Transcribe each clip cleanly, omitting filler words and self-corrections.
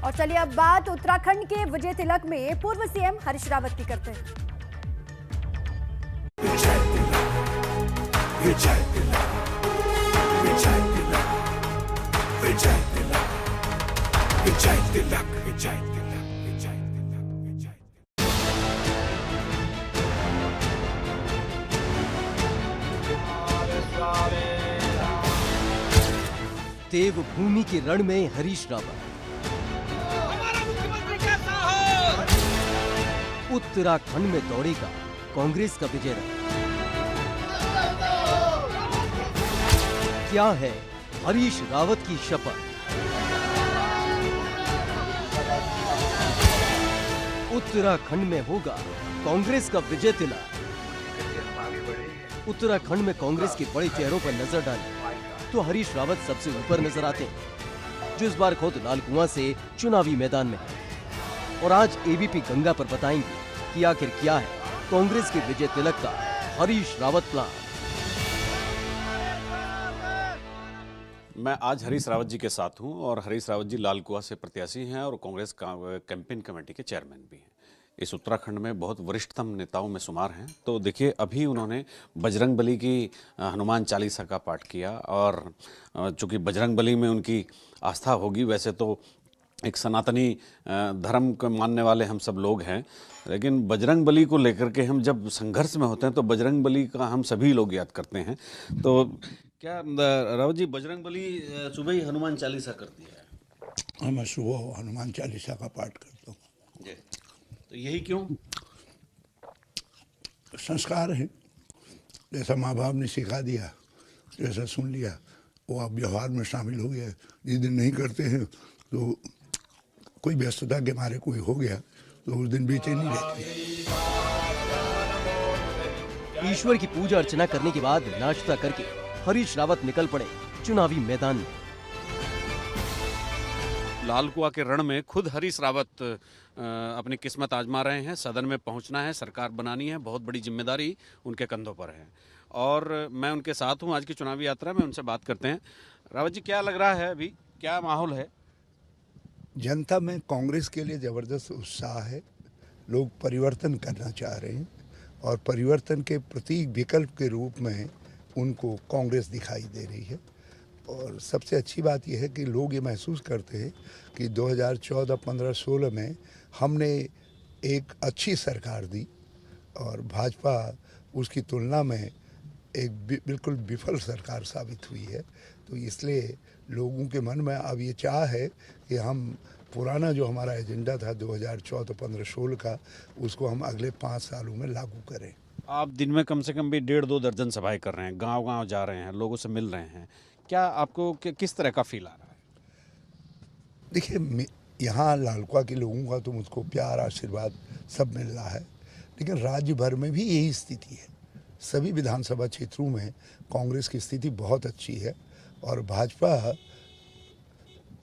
और चलिए अब बात उत्तराखंड के विजय तिलक में पूर्व सीएम हरीश रावत की करते हैं। देवभूमि के रण में हरीश रावत, उत्तराखंड में दौड़ेगा कांग्रेस का विजय रथ। क्या है हरीश रावत की शपथ? उत्तराखंड में होगा कांग्रेस का विजय तिलक। उत्तराखंड में कांग्रेस के बड़े चेहरों पर नजर डालें तो हरीश रावत सबसे ऊपर नजर आते हैं, जो इस बार खुद लाल कुआं से चुनावी मैदान में है। और आज एबीपी गंगा पर बताएंगे कि आखिर क्या है कांग्रेस के विजय तिलक का हरीश रावत प्लान। मैं आज हरीश रावत जी के साथ हूं और हरीश रावत जी लाल कुआं से प्रत्याशी हैं और कांग्रेस कैंपेन कमेटी के चेयरमैन भी हैं। इस उत्तराखंड में बहुत वरिष्ठतम नेताओं में शुमार हैं। तो देखिए, अभी उन्होंने बजरंगबली की हनुमान चालीसा का पाठ किया और चूंकि बजरंगबली में उनकी आस्था होगी, वैसे तो एक सनातनी धर्म को मानने वाले हम सब लोग हैं, लेकिन बजरंगबली को लेकर के हम जब संघर्ष में होते हैं तो बजरंगबली का हम सभी लोग याद करते हैं। तो क्या रावत जी बजरंगबली सुबह ही हनुमान चालीसा करती है? मैं सुबह हनुमान चालीसा का पाठ करता हूँ। तो यही क्यों? संस्कार है, जैसा माँ बाप ने सिखा दिया, जैसा सुन लिया वो आप व्यवहार में शामिल हो गया। जिस दिन नहीं करते हैं तो कोई व्यस्तता के मारे कोई हो गया तो उस दिन बेचैनी रहती है। ईश्वर की पूजा अर्चना करने के बाद नाश्ता करके हरीश रावत निकल पड़े चुनावी मैदान में। लाल कुआं के रण में खुद हरीश रावत अपनी किस्मत आजमा रहे हैं। सदन में पहुंचना है, सरकार बनानी है, बहुत बड़ी जिम्मेदारी उनके कंधों पर है और मैं उनके साथ हूं आज की चुनावी यात्रा में। उनसे बात करते हैं। रावत जी, क्या लग रहा है, अभी क्या माहौल है? जनता में कांग्रेस के लिए जबरदस्त उत्साह है। लोग परिवर्तन करना चाह रहे हैं और परिवर्तन के प्रतीक विकल्प के रूप में उनको कांग्रेस दिखाई दे रही है। और सबसे अच्छी बात यह है कि लोग ये महसूस करते हैं कि 2014, 15, 16 में हमने एक अच्छी सरकार दी और भाजपा उसकी तुलना में एक बिल्कुल विफल सरकार साबित हुई है। तो इसलिए लोगों के मन में अब ये चाह है कि हम पुराना जो हमारा एजेंडा था 2014, 15, 16 का, उसको हम अगले 5 सालों में लागू करें। आप दिन में कम से कम भी 1.5-2 दर्जन सभाएं कर रहे हैं, गांव-गांव जा रहे हैं, लोगों से मिल रहे हैं। क्या आपको किस तरह का फील आ रहा है? देखिए, यहाँ लाल कुआं के लोगों का तो मुझको प्यार, आशीर्वाद सब मिल रहा है, लेकिन राज्य भर में भी यही स्थिति है। सभी विधानसभा क्षेत्रों में कांग्रेस की स्थिति बहुत अच्छी है और भाजपा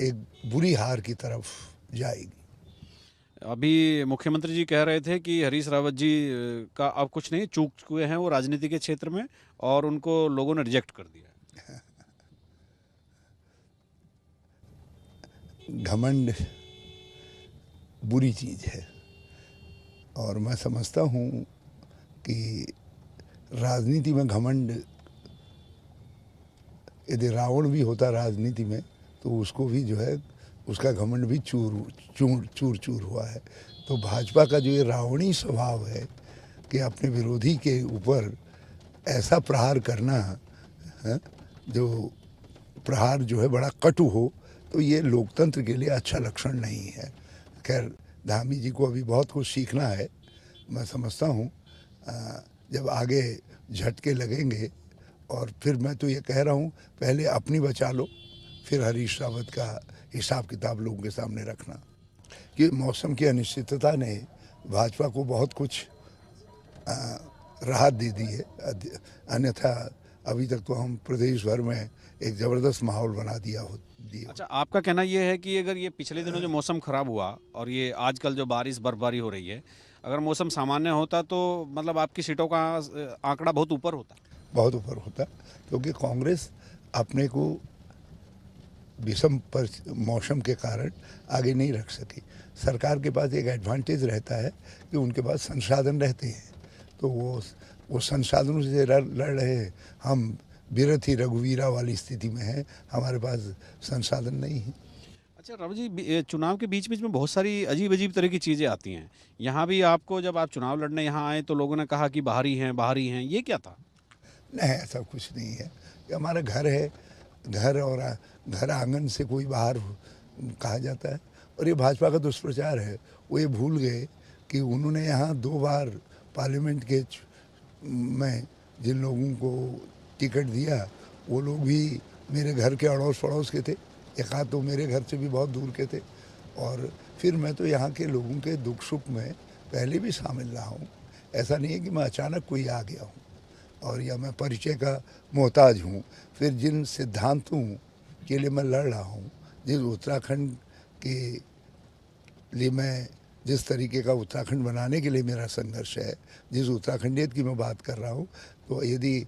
एक बुरी हार की तरफ जाएगी। अभी मुख्यमंत्री जी कह रहे थे कि हरीश रावत जी का अब कुछ नहीं, चूक चुके हैं वो राजनीति के क्षेत्र में और उनको लोगों ने रिजेक्ट कर दिया। घमंड बुरी चीज़ है और मैं समझता हूँ कि राजनीति में घमंड, यदि रावण भी होता राजनीति में तो उसको भी जो है उसका घमंड भी चूर हुआ है। तो भाजपा का जो ये रावणी स्वभाव है कि अपने विरोधी के ऊपर ऐसा प्रहार करना है, जो प्रहार जो है बड़ा कटु हो, तो ये लोकतंत्र के लिए अच्छा लक्षण नहीं है। खैर, धामी जी को अभी बहुत कुछ सीखना है। मैं समझता हूँ जब आगे झटके लगेंगे, और फिर मैं तो ये कह रहा हूँ पहले अपनी बचा लो, फिर हरीश रावत का हिसाब किताब लोगों के सामने रखना। कि मौसम की अनिश्चितता ने भाजपा को बहुत कुछ राहत दे दी है, अन्यथा अभी तक तो हम प्रदेश भर में एक ज़बरदस्त माहौल बना दिया हो। अच्छा, आपका कहना ये है कि अगर ये पिछले दिनों जो मौसम खराब हुआ और ये आजकल जो बारिश बर्फबारी हो रही है, अगर मौसम सामान्य होता तो मतलब आपकी सीटों का आंकड़ा बहुत ऊपर होता? बहुत ऊपर होता, क्योंकि कांग्रेस अपने को विषम मौसम के कारण आगे नहीं रख सकी। सरकार के पास एक एडवांटेज रहता है कि उनके पास संसाधन रहते हैं, तो वो संसाधनों से लड़ रहे हैं। हम बिरथी रघुवीरा वाली स्थिति में हैं, हमारे पास संसाधन नहीं है। अच्छा रावत जी, चुनाव के बीच बीच में बहुत सारी अजीब अजीब तरह की चीज़ें आती हैं। यहाँ भी आपको जब आप चुनाव लड़ने यहाँ आए तो लोगों ने कहा कि बाहरी हैं, ये क्या था? नहीं, ऐसा कुछ नहीं है। ये हमारा घर है, घर और घर आंगन से कोई बाहर कहा जाता है। और ये भाजपा का दुष्प्रचार है। वो ये भूल गए कि उन्होंने यहाँ 2 बार पार्लियामेंट के में जिन लोगों को टिकट दिया वो लोग भी मेरे घर के अड़ोस पड़ोस के थे, एक आध तो मेरे घर से भी बहुत दूर के थे। और फिर मैं तो यहाँ के लोगों के दुख सुख में पहले भी शामिल रहा हूँ। ऐसा नहीं है कि मैं अचानक कोई आ गया हूँ और या मैं परिचय का मोहताज हूँ। फिर जिन सिद्धांतों के लिए मैं लड़ रहा हूँ, जिस उत्तराखंड के लिए मैं जिस तरीके का उत्तराखंड बनाने के लिए मेरा संघर्ष है, जिस उत्तराखंडियत की मैं बात कर रहा हूँ, तो यदि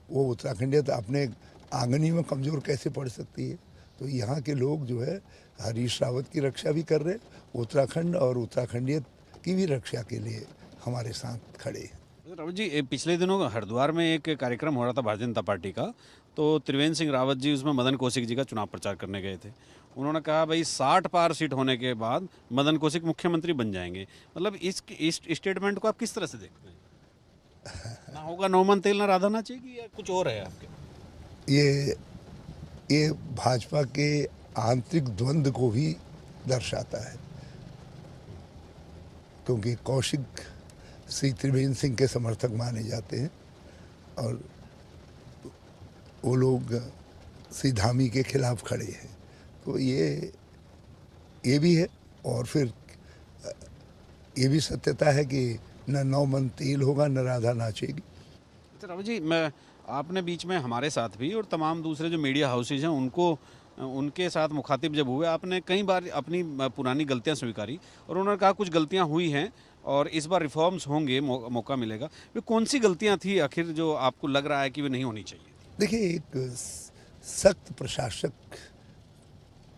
वो उत्तराखंडियत अपने आंगनी में कमज़ोर कैसे पड़ सकती है? तो यहाँ के लोग जो है हरीश रावत की रक्षा भी कर रहे, उत्तराखंड और उत्तराखंडियत की भी रक्षा के लिए हमारे साथ खड़े हैं। रावत जी, पिछले दिनों हरिद्वार में एक कार्यक्रम हो रहा था भारतीय जनता पार्टी का, तो त्रिवेंद्र सिंह रावत जी उसमें मदन कौशिक जी का चुनाव प्रचार करने गए थे। उन्होंने कहा भाई 60 पार सीट होने के बाद मदन कौशिक मुख्यमंत्री बन जाएंगे। मतलब इस स्टेटमेंट को आप किस तरह से देखते हैं? ना होगा नौमन तेल ना राधा ना चाहिए, या कुछ और है आपके? ये भाजपा के आंतरिक द्वंद्व को भी दर्शाता है, क्योंकि कौशिक श्री त्रिवेंद्र सिंह के समर्थक माने जाते हैं और वो लोग श्री धामी के खिलाफ खड़े हैं। तो ये भी है। और फिर ये भी सत्यता है कि न नौमन तेल होगा न राधा नाचेगी। अच्छा रावत जी, आपने बीच में हमारे साथ भी और तमाम दूसरे जो मीडिया हाउसेज हैं उनके साथ मुखातिब जब हुए, आपने कई बार अपनी पुरानी गलतियां स्वीकारी और उन्होंने कहा कुछ गलतियां हुई हैं और इस बार रिफॉर्म्स होंगे, मौका मिलेगा। वे कौन सी गलतियां थी आखिर जो आपको लग रहा है कि वे नहीं होनी चाहिए? देखिए, एक सख्त प्रशासक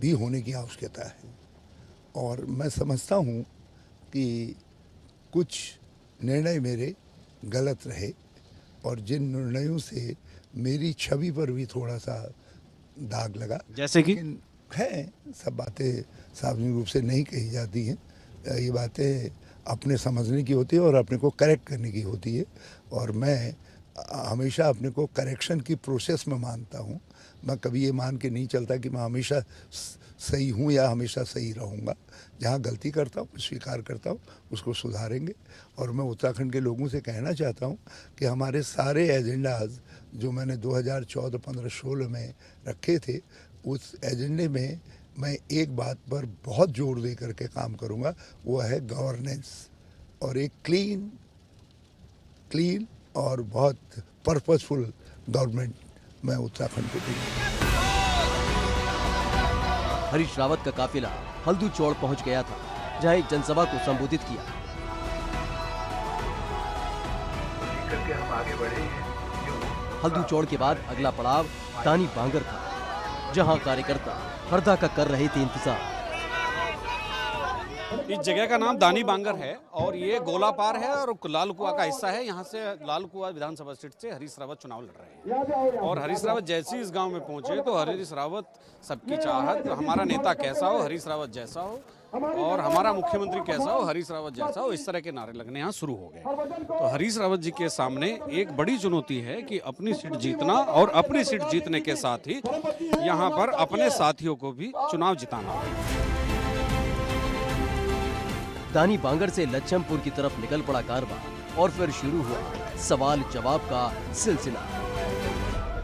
भी होने की आवश्यकता है और मैं समझता हूँ कि कुछ निर्णय मेरे गलत रहे और जिन निर्णयों से मेरी छवि पर भी थोड़ा सा दाग लगा। जैसे कि है, सब बातें सार्वजनिक रूप से नहीं कही जाती हैं। ये बातें अपने समझने की होती है और अपने को करेक्ट करने की होती है और मैं हमेशा अपने को करेक्शन की प्रोसेस में मानता हूँ। मैं कभी ये मान के नहीं चलता कि मैं हमेशा सही हूँ या हमेशा सही रहूँगा। जहाँ गलती करता हूँ स्वीकार करता हूँ, उसको सुधारेंगे। और मैं उत्तराखंड के लोगों से कहना चाहता हूँ कि हमारे सारे एजेंडाज जो मैंने 2014, 15, 16 में रखे थे, उस एजेंडे में मैं एक बात पर बहुत जोर दे करके काम करूँगा, वो है गवर्नेंस और एक क्लीन और बहुत पर्पसफुल गवर्नमेंट मैं उत्तराखंड को दूंगा। हरीश रावत का काफिला हल्दू चौड़ पहुंच गया था, जहां एक जनसभा को संबोधित किया। हल्दू चौड़ के बाद अगला पड़ाव दानी बांगर था, जहां कार्यकर्ता हरदा का कर रहे थे इंतजार। इस जगह का नाम दानी बांगर है और ये गोलापार है और लाल कुआं का हिस्सा है। यहाँ से लाल कुआं विधानसभा सीट से हरीश रावत चुनाव लड़ रहे हैं और हरीश रावत जैसे ही इस गांव में पहुंचे तो हरीश रावत सबकी चाहत, हमारा नेता कैसा हो, हरीश रावत जैसा हो, और हमारा मुख्यमंत्री कैसा हो, हरीश रावत जैसा हो, इस तरह के नारे लगने यहाँ शुरू हो गए। तो हरीश रावत जी के सामने एक बड़ी चुनौती है कि अपनी सीट जीतना और अपनी सीट जीतने के साथ ही यहाँ पर अपने साथियों को भी चुनाव जिताना। दानी बांगर से लच्छमपुर की तरफ निकल पड़ा कारवां और फिर शुरू हुआ सवाल जवाब का सिलसिला।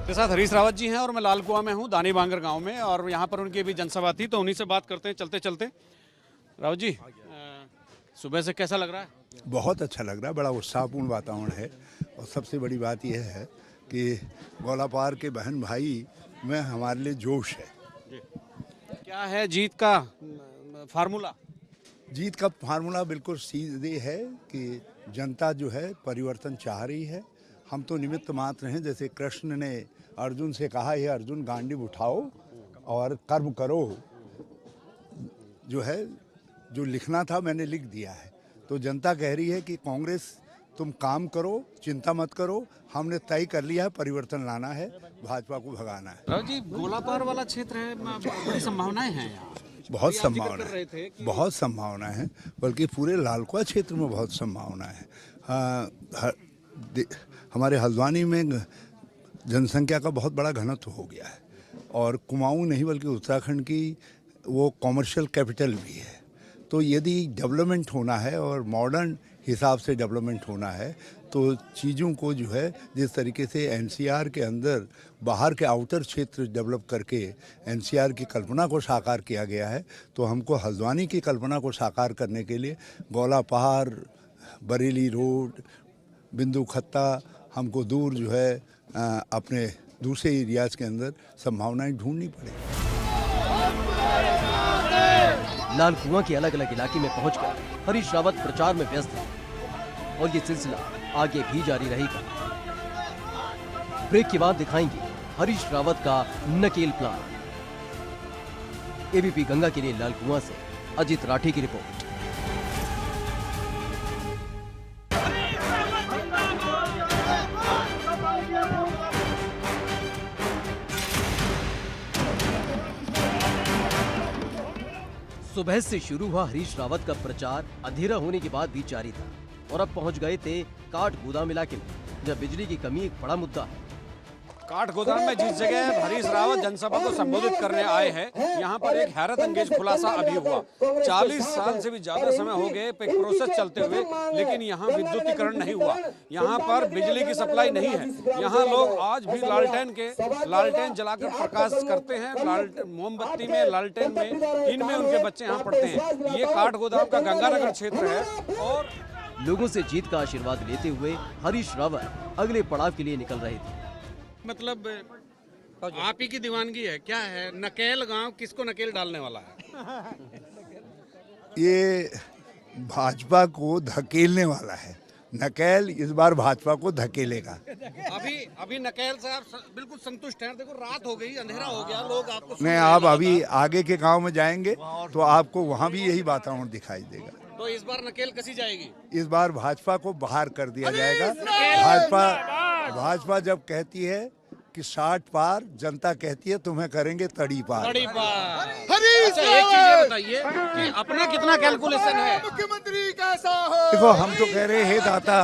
के साथ हरीश रावत जी हैं और मैं लाल कुआं में हूँ, दानी बांगर गांव में, और यहाँ पर उनकी भी जनसभा थी तो उन्हीं से बात करते हैं चलते चलते। रावत जी, सुबह से कैसा लग रहा है? बहुत अच्छा लग रहा है, बड़ा उत्साहपूर्ण वातावरण है और सबसे बड़ी बात यह है कि गोलापार के बहन भाई में हमारे लिए जोश है। क्या है जीत का फार्मूला? जीत का फार्मूला बिल्कुल सीधे है कि जनता जो है परिवर्तन चाह रही है। हम तो निमित्त मात्र हैं। जैसे कृष्ण ने अर्जुन से कहा, हे अर्जुन गांडीव उठाओ और कर्म करो जो है, जो लिखना था मैंने लिख दिया है। तो जनता कह रही है कि कांग्रेस तुम काम करो, चिंता मत करो, हमने तय कर लिया है, परिवर्तन लाना है, भाजपा को भगाना है। राव जी, गोलापार वाला क्षेत्र है, बड़ी संभावनाएं हैं यहाँ। बहुत संभावना है, बहुत संभावना है, बल्कि पूरे लालकुआं क्षेत्र में बहुत संभावना है। हमारे हल्द्वानी में जनसंख्या का बहुत बड़ा घनत्व हो गया है और कुमाऊं नहीं बल्कि उत्तराखंड की वो कॉमर्शियल कैपिटल भी है। तो यदि डेवलपमेंट होना है और मॉडर्न हिसाब से डेवलपमेंट होना है तो चीज़ों को जो है, जिस तरीके से एनसीआर के अंदर बाहर के आउटर क्षेत्र डेवलप करके एनसीआर की कल्पना को साकार किया गया है, तो हमको हल्द्वानी की कल्पना को साकार करने के लिए गौलापहाड़, बरेली रोड, बिंदु खत्ता, हमको दूर जो है अपने दूसरे एरियाज़ के अंदर संभावनाएं ढूंढनी पड़ेगी। लाल कुआं के अलग अलग इलाके में पहुंचकर हरीश रावत प्रचार में व्यस्त है और ये सिलसिला आगे भी जारी रहेगा। ब्रेक के बाद दिखाएंगे हरीश रावत का नकेल प्लान। एबीपी गंगा के लिए लाल कुआं से अजित राठी की रिपोर्ट। सुबह से शुरू हुआ हरीश रावत का प्रचार अंधेरा होने के बाद भी जारी था और अब पहुंच गए थे काठ गोदाम इलाके में, जब बिजली की कमी एक बड़ा मुद्दा है। काठ गोदाम में जिस जगह हरीश रावत जनसभा को संबोधित करने आए हैं, यहाँ पर एक हैरत अंगेज खुलासा अभी हुआ। 40 साल से भी ज्यादा समय हो गए एक प्रोसेस चलते हुए, लेकिन यहाँ विद्युतीकरण नहीं हुआ, यहाँ पर बिजली की सप्लाई नहीं है। यहाँ लोग आज भी लालटेन जलाकर प्रकाश करते हैं, मोमबत्ती में, लालटेन में, इनमें उनके बच्चे यहाँ पढ़ते हैं। ये काठ गोदाम का गंगानगर क्षेत्र है और लोगों से जीत का आशीर्वाद लेते हुए हरीश रावत अगले पड़ाव के लिए निकल रहे थे। मतलब आप ही की दीवानगी है क्या है? नकेल गांव किसको नकेल डालने वाला है? ये भाजपा को धकेलने वाला है। नकेल इस बार भाजपा को धकेलेगा। अभी नकेल से आप बिल्कुल संतुष्ट हैं? देखो रात हो गई, अंधेरा हो गया, लोग आपको नहीं, आप अभी आगे के गांव में जाएंगे तो आपको वहां भी यही वातावरण दिखाई देगा। तो इस बार नकेल कसी जाएगी? इस बार भाजपा को बाहर कर दिया जाएगा। भाजपा जब कहती है कि 60 पार, जनता कहती है तुम्हें करेंगे तड़ी पार। अच्छा, एक चीज ये बताइए कि अपना कितना कैलकुलेशन है? मुख्यमंत्री कैसा हो? देखो, हम तो कह रहे हैं दाता,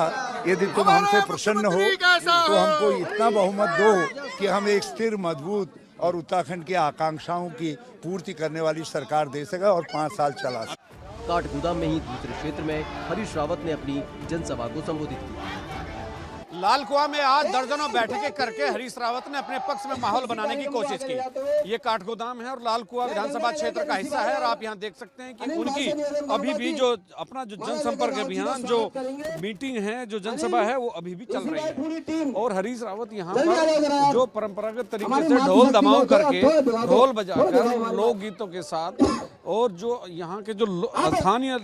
यदि तुम हमसे प्रसन्न हो तो हमको इतना बहुमत दो कि हम एक स्थिर, मजबूत और उत्तराखंड की आकांक्षाओं की पूर्ति करने वाली सरकार दे सके और 5 साल चला सके। काठ गोदाम में ही दूसरे क्षेत्र में हरीश रावत ने अपनी जनसभा को संबोधित किया। लाल कुआं में आज दर्जनों बैठकें करके हरीश रावत ने अपने पक्ष में माहौल बनाने की कोशिश की। ये काठ गोदाम है और लाल कुआं विधानसभा क्षेत्र का हिस्सा है और आप यहाँ देख सकते हैं कि उनकी अभी भी जो अपना जो जनसंपर्क अभियान, जो मीटिंग है, जो जनसभा है, वो अभी भी चल रही है। और हरीश रावत यहाँ पर जो परंपरागत तरीके से ढोल दमाऊ करके, ढोल बजाकर, लोकगीतों के साथ और जो यहाँ के जो स्थानीय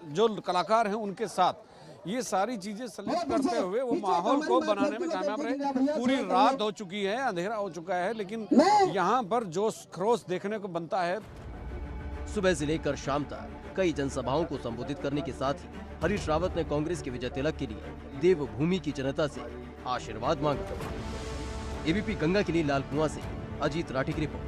जो कलाकार हैं उनके साथ ये सारी चीजें सलित करते हुए वो माहौल को बनाने में कामयाब रहे। पूरी रात हो चुकी है, अंधेरा हो चुका है, लेकिन यहाँ पर जोश खरोश देखने को बनता है। सुबह से लेकर शाम तक कई जनसभाओं को संबोधित करने के साथ ही हरीश रावत ने कांग्रेस के विजय तिलक के लिए देवभूमि की जनता से आशीर्वाद मांगा। एबीपी गंगा के लिए लाल कुआं से अजित राठी की रिपोर्ट।